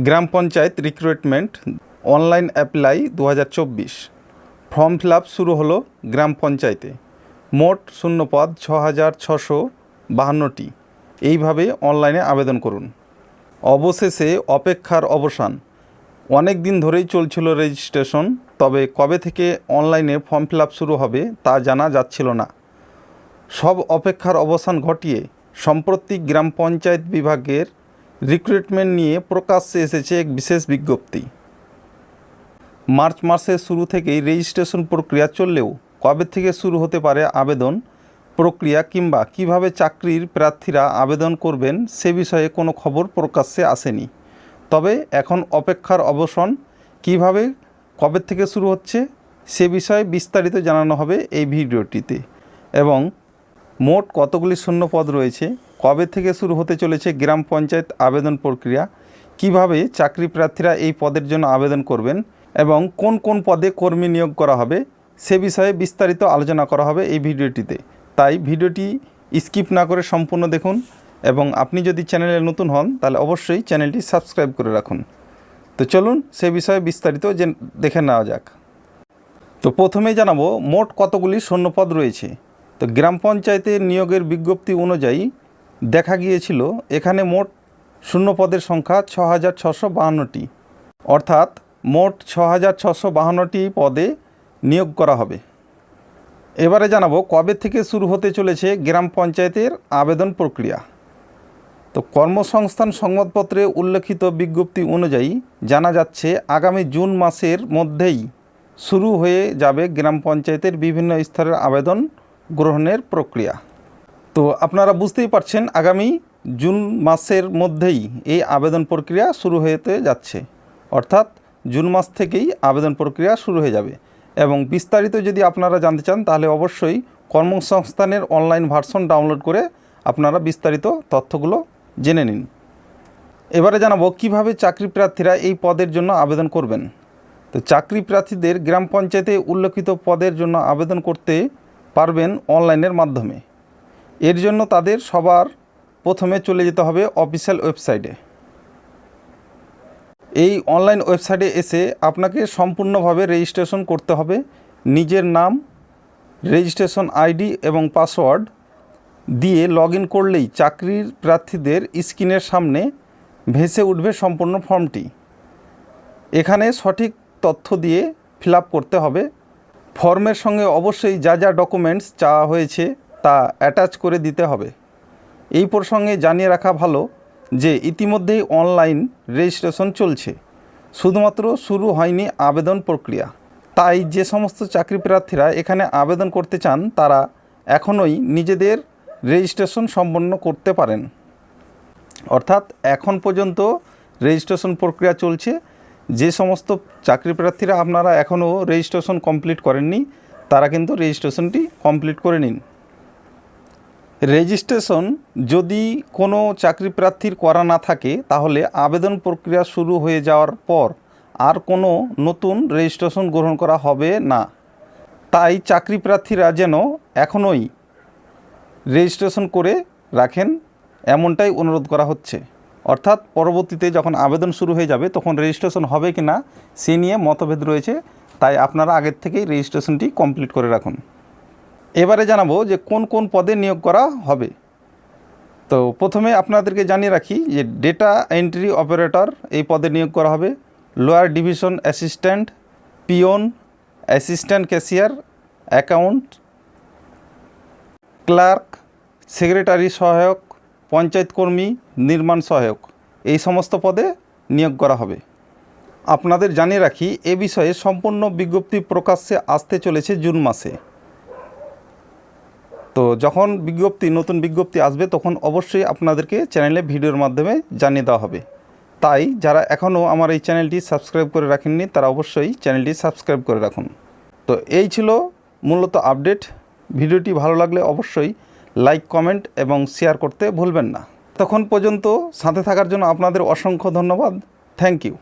গ্রাম panchayat recruitment online apply 2024 form fill up শুরু হলো গ্রাম পঞ্চায়েতে। মোট শূন্যপদ 6,652টি। এইভাবে অনলাইনে আবেদন করুন। অবশেষে অপেক্ষার অবসান। অনেক দিন ধরেই চলছিল রেজিস্ট্রেশন, তবে কবে থেকে অনলাইনে ফর্ম ফিল আপ শুরু হবে তা জানা যাচ্ছিল না। সব অপেক্ষার অবসান ঘটিয়ে সম্প্রতি গ্রাম পঞ্চায়েত বিভাগের রিক্রুটমেন্ট নিয়ে প্রকাশ্যে এসেছে এক বিশেষ বিজ্ঞপ্তি। মার্চ মাসের শুরু থেকেই রেজিস্ট্রেশন প্রক্রিয়া চললেও কবে থেকে শুরু হতে পারে আবেদন প্রক্রিয়া কিংবা কিভাবে চাকরির প্রার্থীরা আবেদন করবেন সে বিষয়ে কোনো খবর প্রকাশ্যে আসেনি। তবে এখন অপেক্ষার অবসান, কিভাবে কবে থেকে শুরু হচ্ছে সে বিষয়ে বিস্তারিত জানানো হবে এই ভিডিওটিতে, এবং মোট কতগুলি শূন্য পদ রয়েছে, কবে থেকে শুরু হতে চলেছে গ্রাম পঞ্চায়েত আবেদন প্রক্রিয়া, কিভাবে চাকরি প্রার্থীরা এই পদের জন্য আবেদন করবেন এবং কোন কোন পদে কর্মী নিয়োগ করা হবে সে বিষয়ে বিস্তারিত আলোচনা করা হবে এই ভিডিওটিতে। তাই ভিডিওটি স্কিপ না করে সম্পূর্ণ দেখুন, এবং আপনি যদি চ্যানেলে নতুন হন তাহলে অবশ্যই চ্যানেলটি সাবস্ক্রাইব করে রাখুন। তো চলুন সে বিষয়ে বিস্তারিত দেখে নেওয়া যাক। তো প্রথমেই জানাবো মোট কতগুলি শূন্যপদ রয়েছে। তো গ্রাম পঞ্চায়েতের নিয়োগের বিজ্ঞপ্তি অনুযায়ী দেখা গিয়েছিল এখানে মোট শূন্যপদের সংখ্যা 6,652টি, অর্থাৎ মোট 6,652টি পদে নিয়োগ করা হবে। এবারে জানাবো কবে থেকে শুরু হতে চলেছে গ্রাম পঞ্চায়েতের আবেদন প্রক্রিয়া। তো কর্মসংস্থান সংবাদপত্রে উল্লেখিত বিজ্ঞপ্তি অনুযায়ী জানা যাচ্ছে আগামী জুন মাসের মধ্যেই শুরু হয়ে যাবে গ্রাম পঞ্চায়েতের বিভিন্ন স্তরের আবেদন গ্রহণের প্রক্রিয়া। তো আপনারা বুঝতেই পারছেন আগামী জুন মাসের মধ্যেই এই আবেদন প্রক্রিয়া শুরু হতে যাচ্ছে, অর্থাৎ জুন মাস থেকেই আবেদন প্রক্রিয়া শুরু হয়ে যাবে। এবং বিস্তারিত যদি আপনারা জানতে চান তাহলে অবশ্যই কর্মসংস্থানের অনলাইন ভার্সন ডাউনলোড করে আপনারা বিস্তারিত তথ্যগুলো জেনে নিন। এবারে জানাবো কিভাবে চাকরি প্রার্থীরা এই পদের জন্য আবেদন করবেন। তো চাকরি প্রার্থীদের গ্রাম পঞ্চায়েতে উল্লেখিত পদের জন্য আবেদন করতে পারবেন অনলাইনের মাধ্যমে। এর জন্য তাদের সবার প্রথমে চলে যেতে হবে অফিসিয়াল ওয়েবসাইটে। এই অনলাইন ওয়েবসাইটে এসে আপনাকে সম্পূর্ণভাবে রেজিস্ট্রেশন করতে হবে। নিজের নাম, রেজিস্ট্রেশন আইডি এবং পাসওয়ার্ড দিয়ে লগ ইন করলেই চাকরির প্রার্থীদের স্ক্রিনের সামনে ভেসে উঠবে সম্পূর্ণ ফর্মটি। এখানে সঠিক তথ্য দিয়ে ফিল আপ করতে হবে। ফর্মের সঙ্গে অবশ্যই যা যা ডকুমেন্টস চাওয়া হয়েছে তা অ্যাটাচ করে দিতে হবে। এই প্রসঙ্গে জানিয়ে রাখা ভালো যে ইতিমধ্যেই অনলাইন রেজিস্ট্রেশন চলছে, শুধুমাত্র শুরু হয়নি আবেদন প্রক্রিয়া। তাই যে সমস্ত চাকরি প্রার্থীরা এখানে আবেদন করতে চান তারা এখনই নিজেদের রেজিস্ট্রেশন সম্পন্ন করতে পারেন। অর্থাৎ এখন পর্যন্ত রেজিস্ট্রেশন প্রক্রিয়া চলছে। যে সমস্ত চাকরি প্রার্থীরা আপনারা এখনও রেজিস্ট্রেশন কমপ্লিট করেননি তারা কিন্তু রেজিস্ট্রেশনটি কমপ্লিট করে নিন। রেজিস্ট্রেশন যদি কোনো চাকরি প্রার্থীর করা না থাকে তাহলে আবেদন প্রক্রিয়া শুরু হয়ে যাওয়ার পর আর কোনো নতুন রেজিস্ট্রেশন গ্রহণ করা হবে না। তাই চাকরি প্রার্থীরা যেন এখনই রেজিস্ট্রেশন করে রাখেন এমনটাই অনুরোধ করা হচ্ছে। অর্থাৎ পরবর্তীতে যখন আবেদন শুরু হয়ে যাবে তখন রেজিস্ট্রেশন হবে কি না সে নিয়ে মতভেদ রয়েছে, তাই আপনারা আগের থেকেই রেজিস্ট্রেশনটি কমপ্লিট করে রাখুন। এবারে জানাবো যে কোন কোন পদে নিয়োগ করা হবে। তো প্রথমে আপনাদেরকে জানিয়ে রাখি যে ডেটা এন্ট্রি অপারেটর এই পদে নিয়োগ করা হবে। Lower division assistant, peon, assistant cashier, account clerk, secretary সহায়ক, পঞ্চায়েত কর্মী, নির্মাণ সহায়ক এই সমস্ত পদে নিয়োগ করা হবে। আপনাদের জানিয়ে রাখি এ বিষয়ে সম্পূর্ণ বিজ্ঞপ্তি প্রকাশ্যে আসতে চলেছে জুন মাসে। তো যখন নতুন বিজ্ঞপ্তি আসবে তখন অবশ্যই আপনাদেরকে চ্যানেলে ভিডিওর মাধ্যমে জানিয়ে দেওয়া হবে। তাই যারা এখনও আমার এই চ্যানেলটি সাবস্ক্রাইব করে রাখেননি তারা অবশ্যই চ্যানেলটি সাবস্ক্রাইব করে রাখুন। তো এই ছিল মূলত আপডেট। ভিডিওটি ভালো লাগলে অবশ্যই লাইক, কমেন্ট এবং শেয়ার করতে ভুলবেন না। তখন পর্যন্ত সাথে থাকার জন্য আপনাদের অসংখ্য ধন্যবাদ। Thank you.